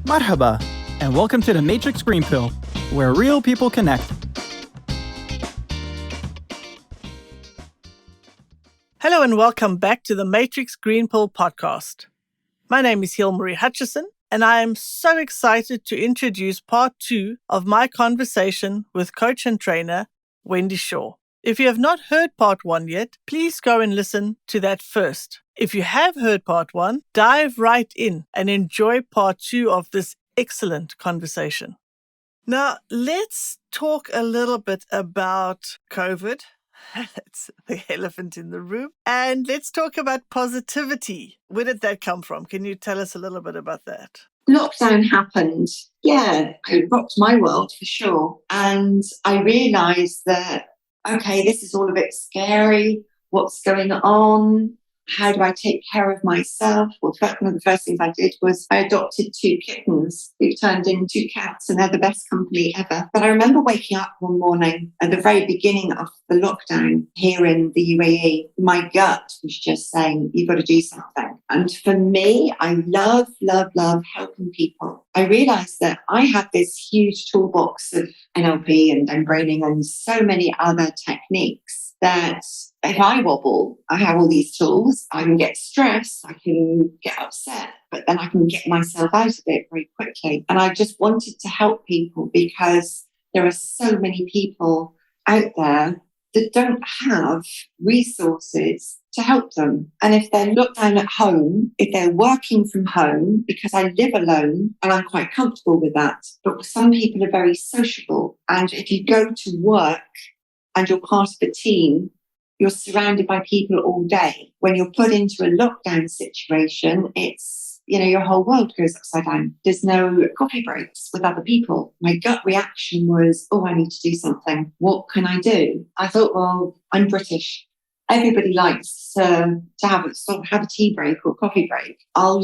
Marhaba, and welcome to the Matrix Green Pill, where real people connect. Hello and welcome back to the Matrix Green Pill podcast. My name is Hilmarie Hutchison, and I am so excited to introduce part 2 of my conversation with coach and trainer Wendy Shaw. If you have not heard part 1 yet, please go and listen to that first. If you have heard part 1, dive right in and enjoy part 2 of this excellent conversation. Now, let's talk a little bit about COVID. That's the elephant in the room. And let's talk about positivity. Where did that come from? Can you tell us a little bit about that? Lockdown happened. Yeah, it rocked my world for sure. And I realised that, okay, this is all a bit scary. What's going on? How do I take care of myself? Well, one of the first things I did was I adopted 2 kittens who turned into cats, and they're the best company ever. But I remember waking up one morning at the very beginning of the lockdown here in the UAE. My gut was just saying, you've got to do something. And for me, I love helping people. I realised that I had this huge toolbox of NLP and mBraining and so many other techniques that if I wobble, I have all these tools. I can get stressed, I can get upset, but then I can get myself out of it very quickly. And I just wanted to help people because there are so many people out there that don't have resources to help them. And if they're locked down at home, if they're working from home, because I live alone and I'm quite comfortable with that, but some people are very sociable. And if you go to work and you're part of a team, you're surrounded by people all day. When you're put into a lockdown situation, it's, your whole world goes upside down. There's no coffee breaks with other people. My gut reaction was, I need to do something. What can I do? I thought, well, I'm British. Everybody likes to have a tea break or coffee break. I'll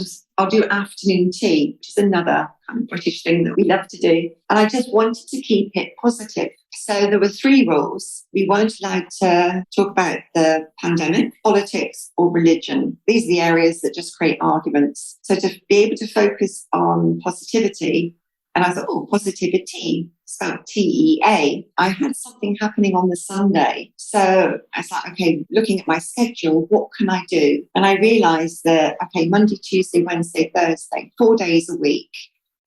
do afternoon tea, which is another kind of British thing that we love to do. And I just wanted to keep it positive. So there were 3 rules. We weren't allowed to talk about the pandemic, politics, or religion. These are the areas that just create arguments. So to be able to focus on positivity, and I thought, PositiviTEA, spelled TEA. I had something happening on the Sunday. So I thought, okay, looking at my schedule, what can I do? And I realised that, Monday, Tuesday, Wednesday, Thursday, 4 days a week.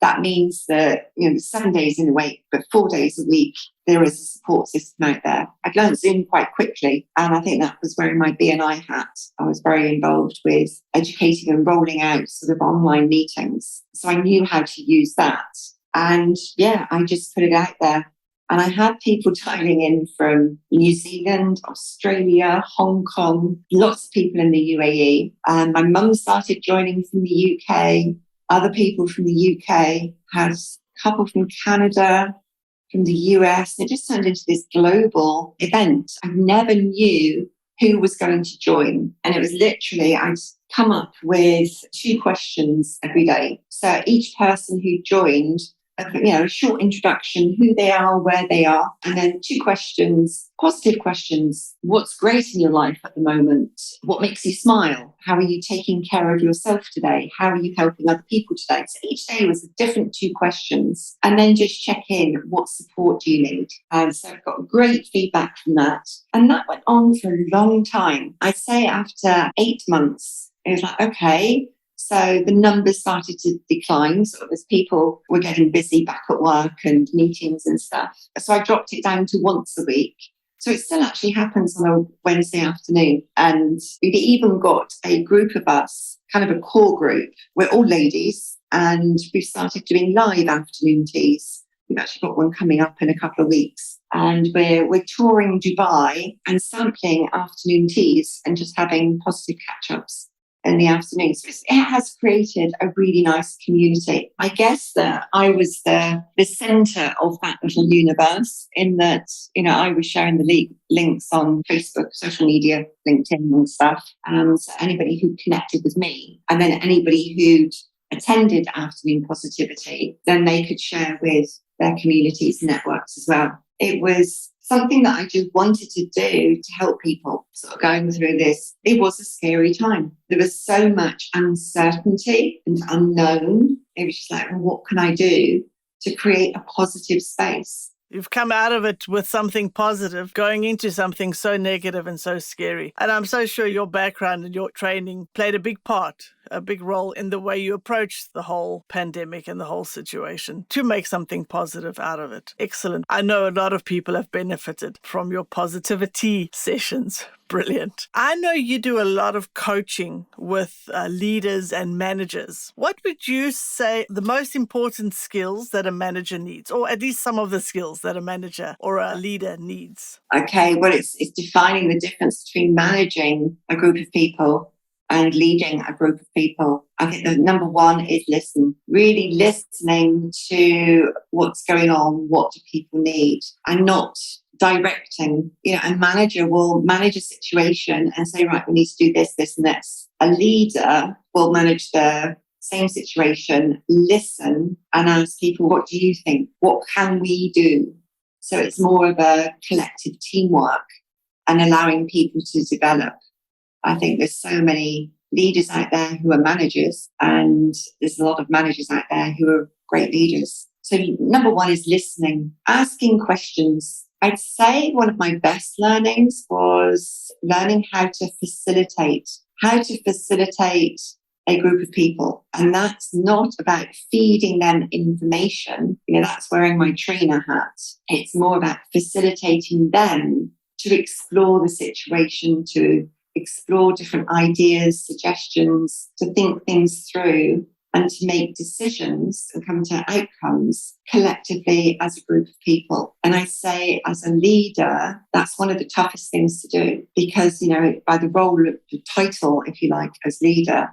That means that, 7 days in a week, but 4 days a week, there is a support system out there. I learned Zoom quite quickly, and I think that was wearing my BNI hat. I was very involved with educating and rolling out sort of online meetings. So I knew how to use that. And I just put it out there. And I had people dialing in from New Zealand, Australia, Hong Kong, lots of people in the UAE. My mum started joining from the UK. Other people from the UK, had a couple from Canada, from the US. It just turned into this global event. I never knew who was going to join. And it was literally, I'd come up with 2 questions every day. So each person who joined, a short introduction, who they are, where they are, and then 2 questions, positive questions. What's great in your life at the moment? What makes you smile? How are you taking care of yourself today? How are you helping other people today? So each day was a different 2 questions, and then just check in. What support do you need? And so I've got great feedback from that. And that went on for a long time. I'd say after 8 months, it was like, okay. So the numbers started to decline, sort of as people were getting busy back at work and meetings and stuff. So I dropped it down to once a week. So it still actually happens on a Wednesday afternoon. And we've even got a group of us, kind of a core group. We're all ladies, and we've started doing live afternoon teas. We've actually got one coming up in a couple of weeks. And we're touring Dubai and sampling afternoon teas and just having positive catch-ups in the afternoon. So it has created a really nice community. I guess that I was the centre of that little universe, in that, I was sharing the links on Facebook, social media, LinkedIn and stuff. So anybody who connected with me, and then anybody who'd attended Afternoon Positivity, then they could share with their communities and networks as well. It was something that I just wanted to do to help people sort of going through this. It was a scary time. There was so much uncertainty and unknown. It was just like, well, what can I do to create a positive space? You've come out of it with something positive, going into something so negative and so scary. And I'm so sure your background and your training played a big part, a big role in the way you approached the whole pandemic and the whole situation to make something positive out of it. Excellent. I know a lot of people have benefited from your PositiviTEA sessions. Brilliant. I know you do a lot of coaching with leaders and managers. What would you say the most important skills that a manager needs, or at least some of the skills that a manager or a leader needs? Okay, well, it's defining the difference between managing a group of people and leading a group of people. I think the number one is listen, really listening to what's going on, what do people need, and not directing. A manager will manage a situation and say, right, we need to do this, this, and this. A leader will manage the same situation, listen, and ask people, what do you think? What can we do? So it's more of a collective teamwork and allowing people to develop. I think there's so many leaders out there who are managers, and there's a lot of managers out there who are great leaders. So number one is listening, asking questions. I'd say one of my best learnings was learning how to facilitate a group of people. And that's not about feeding them information. That's wearing my trainer hat. It's more about facilitating them to explore the situation, to explore different ideas, suggestions, to think things through, and to make decisions and come to outcomes collectively as a group of people. And I say, as a leader, that's one of the toughest things to do because, by the role of the title, if you like, as leader,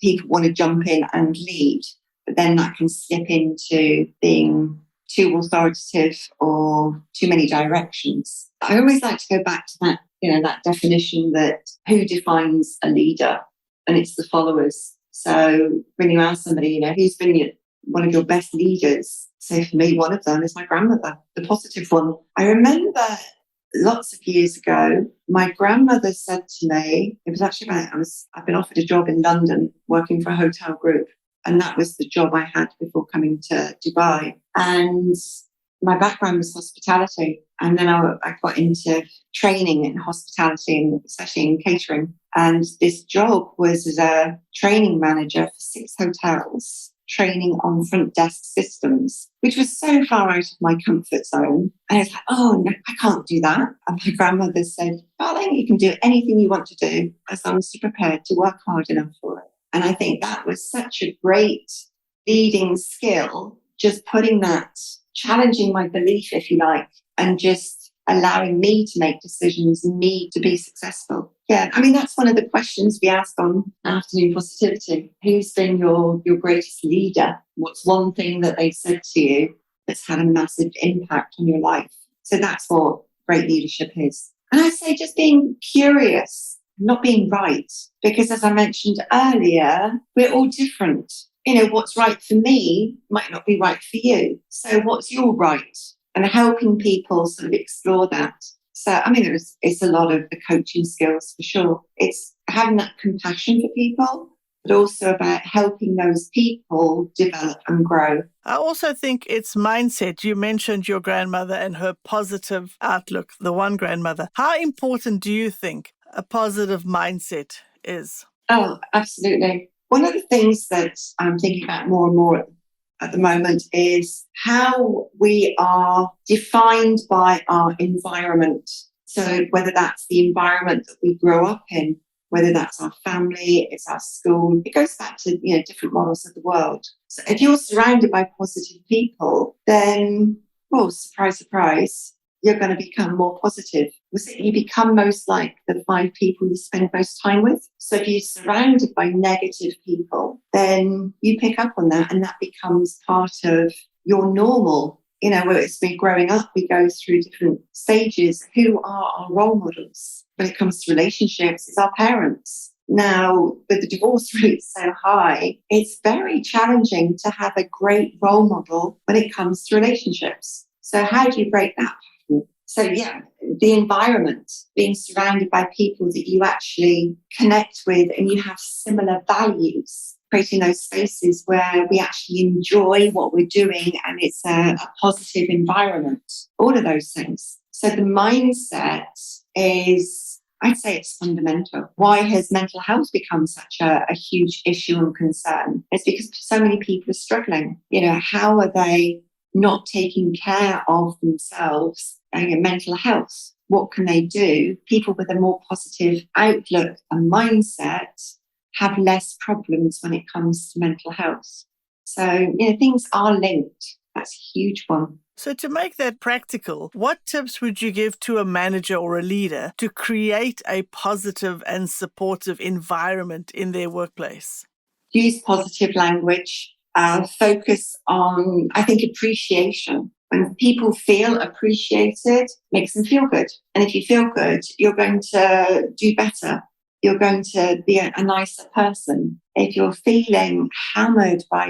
people want to jump in and lead, but then that can slip into being too authoritative or too many directions. I always like to go back to that, that definition that who defines a leader, and it's the followers. So when you ask somebody, who's been one of your best leaders? So for me, one of them is my grandmother, the positive one. I remember lots of years ago, my grandmother said to me, it was actually I've been offered a job in London working for a hotel group. And that was the job I had before coming to Dubai. And my background was hospitality. And then I got into training in hospitality, and especially in catering. And this job was as a training manager for 6 hotels, training on front desk systems, which was so far out of my comfort zone. And I was like, oh, no, I can't do that. And my grandmother said, darling, you can do anything you want to do as long as you're prepared to work hard enough for it. And I think that was such a great leading skill, just putting that, challenging my belief, if you like, and just allowing me to make decisions and me to be successful. Yeah, that's one of the questions we ask on Afternoon Positivity. Who's been your greatest leader? What's one thing that they've said to you that's had a massive impact on your life? So that's what great leadership is. And I say just being curious, not being right. Because as I mentioned earlier, we're all different. What's right for me might not be right for you. So what's your right? And helping people sort of explore that. So, it's a lot of the coaching skills for sure. It's having that compassion for people, but also about helping those people develop and grow. I also think it's mindset. You mentioned your grandmother and her positive outlook, the one grandmother. How important do you think a positive mindset is? Oh, absolutely. One of the things that I'm thinking about more and more at the moment is how we are defined by our environment. So whether that's the environment that we grow up in, whether that's our family, it's our school, it goes back to different models of the world. So if you're surrounded by positive people, then, well, surprise, surprise, you're going to become more positive. You become most like the 5 people you spend most time with. So if you're surrounded by negative people, then you pick up on that and that becomes part of your normal. As we're growing up, we go through different stages. Who are our role models? When it comes to relationships, it's our parents. Now, with the divorce rate so high, it's very challenging to have a great role model when it comes to relationships. So how do you break that pattern? So yeah, the environment, being surrounded by people that you actually connect with and you have similar values. creating those spaces where we actually enjoy what we're doing and it's a positive environment, all of those things. So the mindset is, I'd say it's fundamental. Why has mental health become such a huge issue and concern? It's because so many people are struggling. How are they not taking care of themselves and mental health? What can they do? People with a more positive outlook and mindset have less problems when it comes to mental health. So, things are linked. That's a huge one. So to make that practical, what tips would you give to a manager or a leader to create a positive and supportive environment in their workplace? Use positive language. Focus on, I think, appreciation. When people feel appreciated, makes them feel good. And if you feel good, you're going to do better. You're going to be a nicer person. If you're feeling hammered by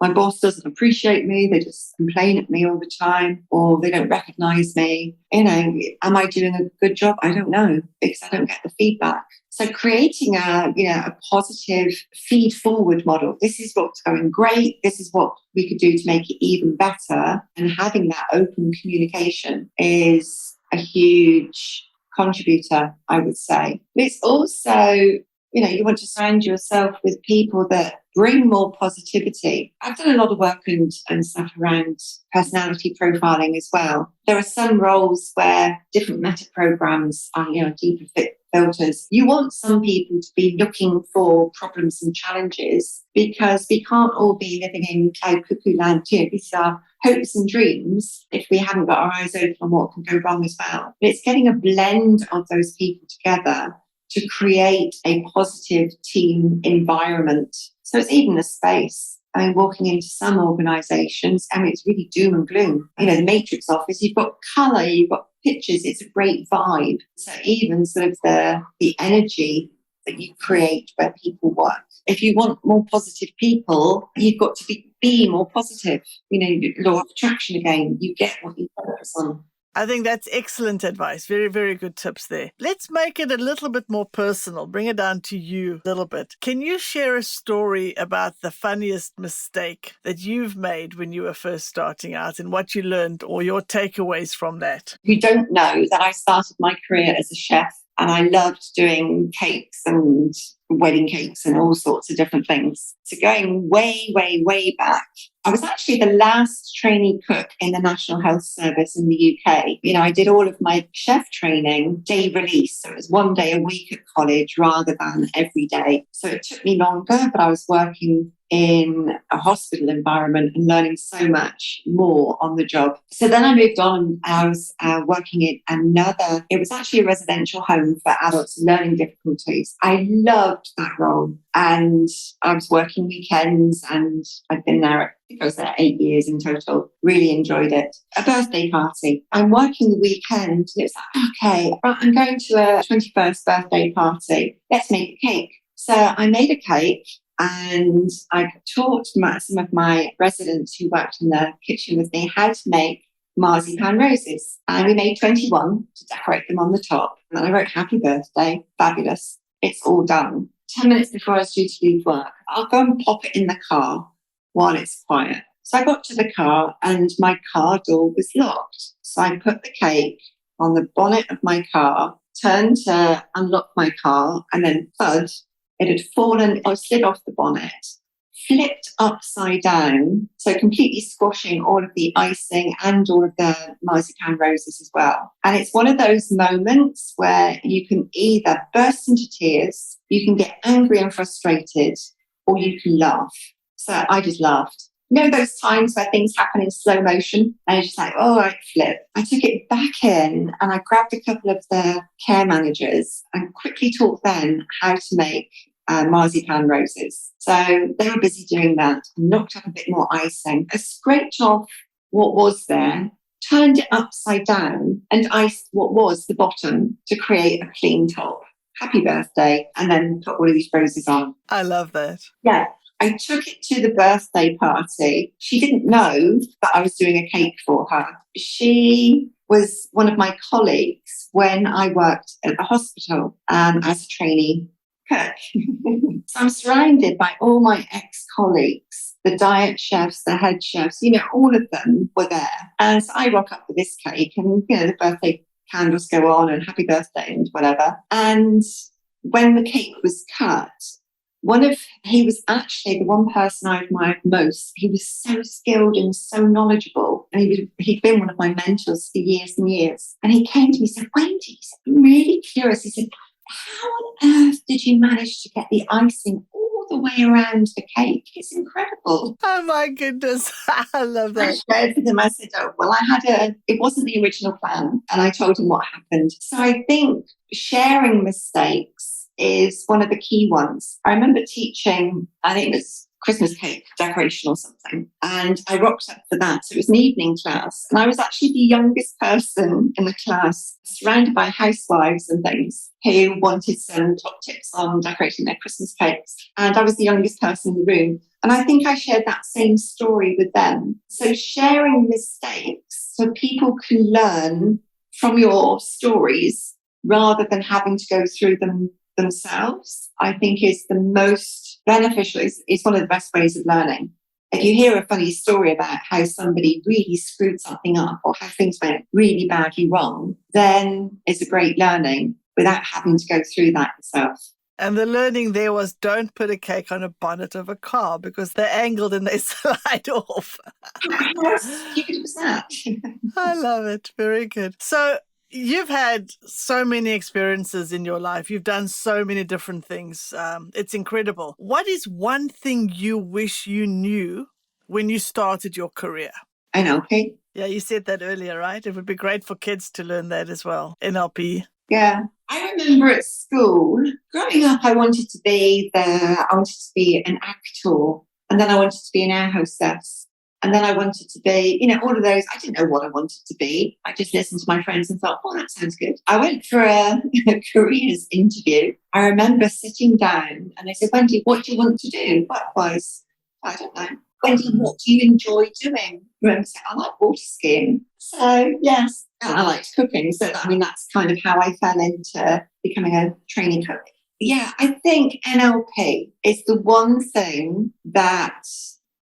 my boss doesn't appreciate me, they just complain at me all the time, or they don't recognize me, am I doing a good job? I don't know, because I don't get the feedback. So creating a positive feed forward model. This is what's going great. This is what we could do to make it even better. And having that open communication is a huge contributor, I would say. But it's also, you want to surround yourself with people that bring more positivity. I've done a lot of work and stuff around personality profiling as well. There are some roles where different meta programs are, deeper fit filters. You want some people to be looking for problems and challenges, because we can't all be living in cloud cuckoo land. These are hopes and dreams if we haven't got our eyes open on what can go wrong as well. But it's getting a blend of those people together to create a positive team environment. So it's even a space. Walking into some organisations, it's really doom and gloom. The Matrix office, you've got colour, you've got pictures, it's a great vibe. So even sort of the energy that you create where people work. If you want more positive people, you've got to be more positive. Law of attraction again, you get what you focus on. I think that's excellent advice. Very, very good tips there. Let's make it a little bit more personal. Bring it down to you a little bit. Can you share a story about the funniest mistake that you've made when you were first starting out and what you learned or your takeaways from that? You don't know that I started my career as a chef, and I loved doing cakes and wedding cakes and all sorts of different things. So going way, way, way back, I was actually the last trainee cook in the National Health Service in the UK. I did all of my chef training day release. So it was one day a week at college rather than every day. So it took me longer, but I was working in a hospital environment and learning so much more on the job. So then I moved on and I was working in it was actually a residential home for adults with learning difficulties. I loved that role, and I was working weekends, and I'd been there, I was there 8 years in total. Really enjoyed it. A birthday party. I'm working the weekend. And it was like, okay, right, I'm going to a 21st birthday party. Let's make a cake. So I made a cake, and I taught some of my residents who worked in the kitchen with me how to make marzipan roses. And we made 21 to decorate them on the top. And then I wrote happy birthday. Fabulous. It's all done. 10 minutes before I was due to leave work, I'll go and pop it in the car while it's quiet. So I got to the car and my car door was locked. So I put the cake on the bonnet of my car, turned to unlock my car, and then thud, it had fallen or slid off the bonnet, flipped upside down, so completely squashing all of the icing and all of the marzipan roses as well. And it's one of those moments where you can either burst into tears, you can get angry and frustrated, or you can laugh. So I just laughed. Those times where things happen in slow motion and you're just like, oh, I flip. I took it back in and I grabbed a couple of the care managers and quickly taught them how to make marzipan roses. So they were busy doing that, knocked up a bit more icing. I scraped off what was there, turned it upside down and iced what was the bottom to create a clean top. Happy birthday. And then put all of these roses on. I love that. Yeah. I took it to the birthday party. She didn't know that I was doing a cake for her. She was one of my colleagues when I worked at the hospital as a trainee cook. So I'm surrounded by all my ex-colleagues, the diet chefs, the head chefs, all of them were there. And so I rock up with this cake and, the birthday candles go on and happy birthday and whatever. And when the cake was cut, he was actually the one person I admired most. He was so skilled and so knowledgeable. And he'd been one of my mentors for years and years. And he came to me and said, Wendy, I'm really curious. He said, how on earth did you manage to get the icing all the way around the cake? It's incredible. Oh my goodness. I love that. I shared with him, I said, it wasn't the original plan. And I told him what happened. So I think sharing mistakes is one of the key ones. I remember teaching, I think it was Christmas cake decoration or something, and I rocked up for that. So it was an evening class, and I was actually the youngest person in the class, surrounded by housewives and things who wanted some top tips on decorating their Christmas cakes. And I was the youngest person in the room. And I think I shared that same story with them. So sharing mistakes so people can learn from your stories rather than having to go through them themselves, I think is the most beneficial. It's one of the best ways of learning. If you hear a funny story about how somebody really screwed something up or how things went really badly wrong, then it's a great learning without having to go through that yourself. And the learning there was don't put a cake on a bonnet of a car because they're angled and they slide off. Yes, you could use that. I love it. Very good. So you've had so many experiences in your life. You've done so many different things. It's incredible. What is one thing you wish you knew when you started your career? NLP. Yeah, you said that earlier, right? It would be great for kids to learn that as well. NLP. Yeah. I remember at school, growing up, I wanted to be an actor, and then I wanted to be an air hostess. And then I wanted to be, all of those. I didn't know what I wanted to be. I just listened to my friends and thought, oh, that sounds good. I went for a careers interview. I remember sitting down and they said, Wendy, what do you want to do work-wise? I don't know. Wendy, what do you enjoy doing? I remember saying, I like water skiing. So, yes. And I liked cooking. So, that's kind of how I fell into becoming a trainee cook. Yeah, I think NLP is the one thing that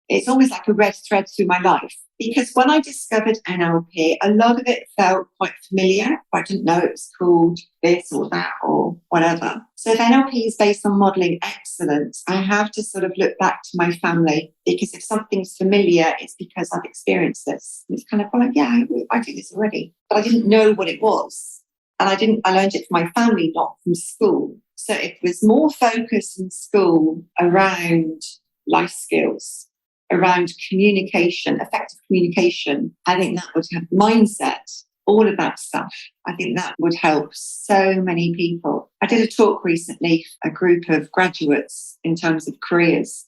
it's almost like a red thread through my life, because when I discovered NLP, a lot of it felt quite familiar. I didn't know it was called this or that or whatever. So if NLP is based on modelling excellence, I have to sort of look back to my family, because if something's familiar, it's because I've experienced this. It's kind of like, yeah, I do this already. But I didn't know what it was. And I learned it from my family, not from school. So it was more focused in school around life skills, around communication, effective communication. I think that would have mindset, all of that stuff. I think that would help so many people. I did a talk recently, a group of graduates in terms of careers.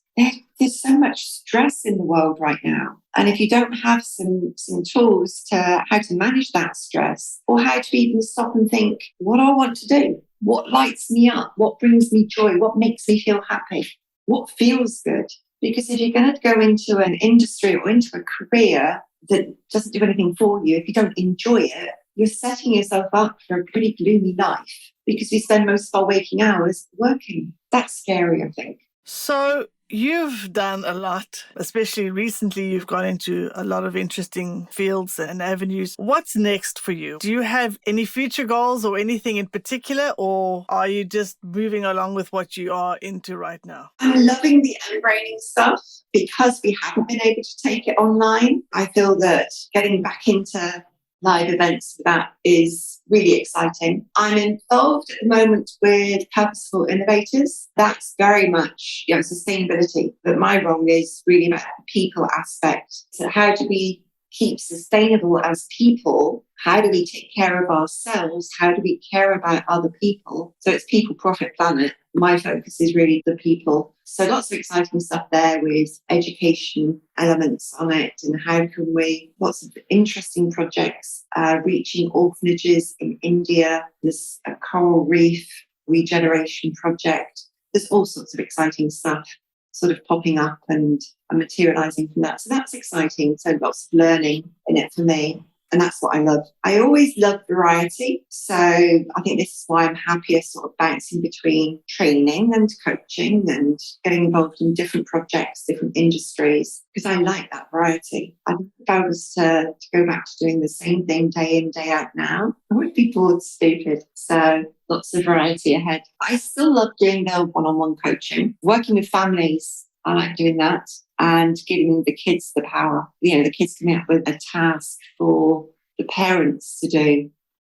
There's so much stress in the world right now. And if you don't have some tools to how to manage that stress, or how to even stop and think, what do I want to do? What lights me up? What brings me joy? What makes me feel happy? What feels good? Because if you're going to go into an industry or into a career that doesn't do anything for you, if you don't enjoy it, you're setting yourself up for a pretty gloomy life, because we spend most of our waking hours working. That's scary, I think. So you've done a lot, especially recently. You've gone into a lot of interesting fields and avenues. What's next for you? Do you have any future goals or anything in particular, or are you just moving along with what you are into right now? I'm loving the mBraining stuff, because we haven't been able to take it online. I feel that getting back into live events for that is really exciting. I'm involved at the moment with Purposeful Innovators. That's very much sustainability, but my role is really about the people aspect. So how do we keep sustainable as people? How do we take care of ourselves? How do we care about other people? So it's people, profit, planet. My focus is really the people. So lots of exciting stuff there with education elements on it, and lots of interesting projects, reaching orphanages in India. There's a coral reef regeneration project. There's all sorts of exciting stuff sort of popping up and materializing from that. So that's exciting. So lots of learning in it for me. And that's what I love. I always love variety. So I think this is why I'm happier sort of bouncing between training and coaching and getting involved in different projects, different industries, because I like that variety. If I was to go back to doing the same thing day in, day out now, I would be bored stupid. So lots of variety ahead. I still love doing the one-on-one coaching, working with families. I like doing that and giving the kids the power. The kids coming up with a task for the parents to do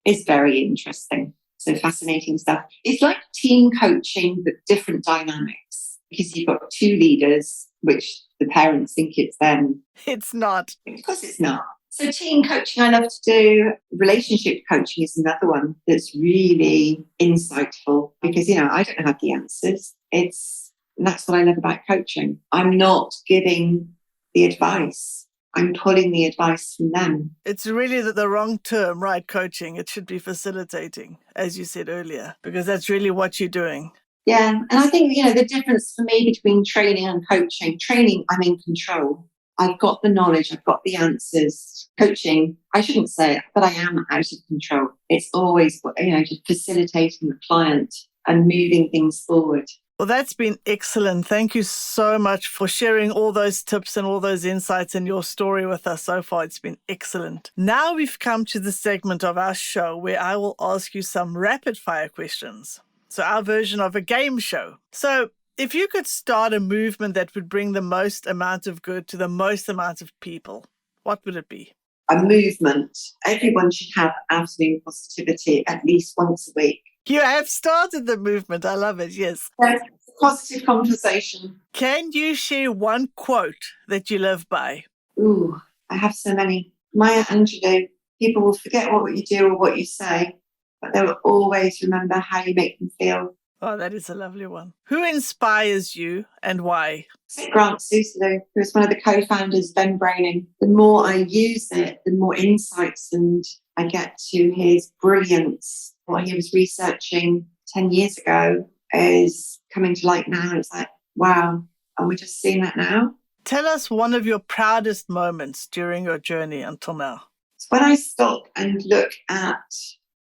is very interesting. So fascinating stuff. It's like team coaching, but different dynamics because you've got two leaders, which the parents think it's them. It's not. Of course it's not. So team coaching I love to do. Relationship coaching is another one that's really insightful because, I don't have the answers. And that's what I love about coaching. I'm not giving the advice. I'm pulling the advice from them. It's really the wrong term, right? Coaching. It should be facilitating, as you said earlier, because that's really what you're doing. Yeah. And I think, the difference for me between training and coaching, training, I'm in control. I've got the knowledge. I've got the answers. Coaching, I shouldn't say it, but I am out of control. It's always, just facilitating the client and moving things forward. Well, that's been excellent. Thank you so much for sharing all those tips and all those insights and your story with us so far. It's been excellent. Now we've come to the segment of our show where I will ask you some rapid fire questions. So our version of a game show. So if you could start a movement that would bring the most amount of good to the most amount of people, what would it be? A movement. Everyone should have afternoon positivity at least once a week. You have started the movement. I love it. Yes. That's a positive conversation. Can you share one quote that you live by? Ooh, I have so many. Maya Angelou, people will forget what you do or what you say, but they will always remember how you make them feel. Oh, that is a lovely one. Who inspires you and why? Grant Susalu, who is one of the co-founders of mBraining. The more I use it, the more insights and I get to his brilliance. What he was researching 10 years ago is coming to light now. It's like, wow, are we just seeing that now? Tell us one of your proudest moments during your journey until now. It's when I stop and look at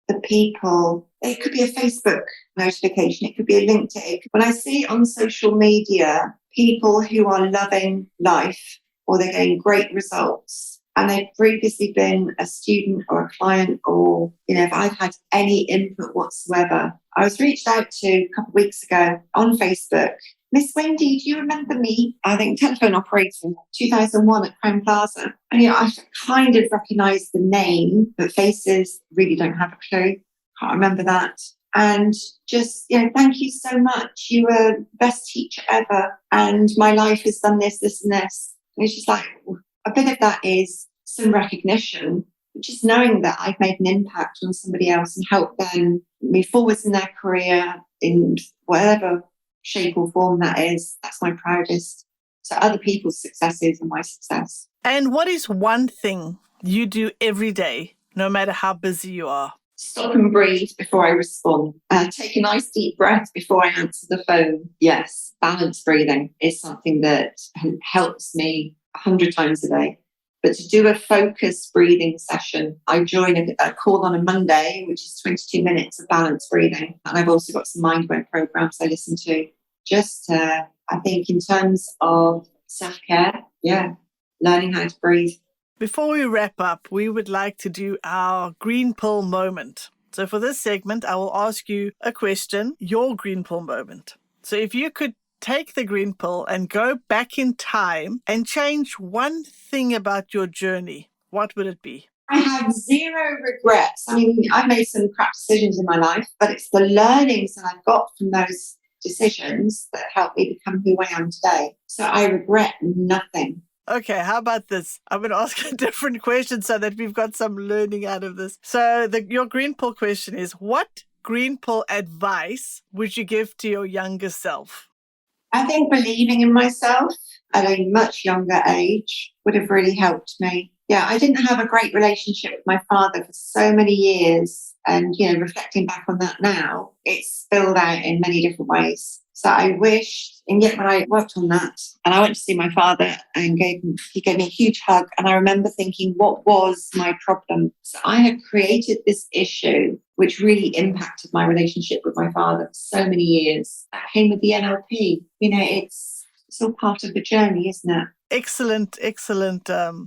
the people. It could be a Facebook notification. It could be a LinkedIn. When I see on social media people who are loving life or they're getting great results, and they've previously been a student or a client or, if I've had any input whatsoever. I was reached out to a couple of weeks ago on Facebook. Miss Wendy, do you remember me? I think telephone operator, 2001 at Crown Plaza. And, I kind of recognise the name, but faces really don't have a clue. Can't remember that. And just, thank you so much. You were the best teacher ever. And my life has done this, this and this. And it's just like, a bit of that is some recognition, just knowing that I've made an impact on somebody else and helped them move forwards in their career in whatever shape or form that is. That's my proudest. So other people's successes are my success. And what is one thing you do every day, no matter how busy you are? Stop and breathe before I respond. Take a nice deep breath before I answer the phone. Yes, balanced breathing is something that helps me 100 times a day. But to do a focused breathing session, I join a call on a Monday, which is 22 minutes of balanced breathing. And I've also got some mindware programs I listen to. Just, I think in terms of self-care, learning how to breathe. Before we wrap up, we would like to do our green pill moment. So for this segment, I will ask you a question, your green pill moment. So if you could take the green pill and go back in time and change one thing about your journey, what would it be? I have zero regrets. I mean, I've made some crap decisions in my life, but it's the learnings that I've got from those decisions that help me become who I am today. So I regret nothing. Okay, how about this? I'm going to ask a different question so that we've got some learning out of this. So your green pill question is, what green pill advice would you give to your younger self? I think believing in myself at a much younger age would have really helped me. Yeah, I didn't have a great relationship with my father for so many years. And, reflecting back on that now, it's spilled out in many different ways. So I wished, and yet when I worked on that, and I went to see my father and he gave me a huge hug. And I remember thinking, what was my problem? So I had created this issue which really impacted my relationship with my father for so many years. That came with the NLP. It's all part of the journey, isn't it? Excellent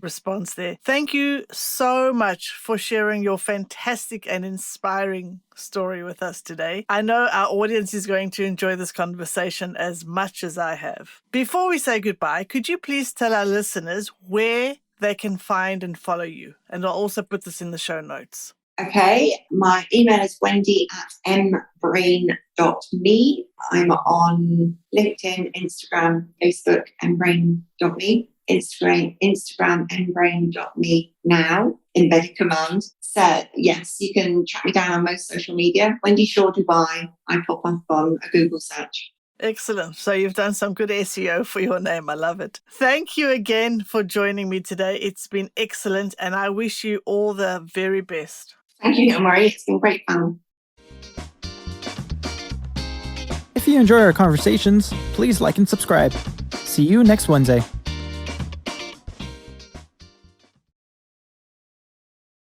response there. Thank you so much for sharing your fantastic and inspiring story with us today. I know our audience is going to enjoy this conversation as much as I have. Before we say goodbye, could you please tell our listeners where they can find and follow you? And I'll also put this in the show notes. Okay, my email is wendy@mbrain.me. I'm on LinkedIn, Instagram, Facebook, mbrain.me. Instagram, mbrain.me now, embedded command. So yes, you can track me down on most social media. Wendy Shaw Dubai. I pop up on a Google search. Excellent. So you've done some good SEO for your name. I love it. Thank you again for joining me today. It's been excellent, and I wish you all the very best. Thank you, Marie. It's been great fun. If you enjoy our conversations, please like and subscribe. See you next Wednesday.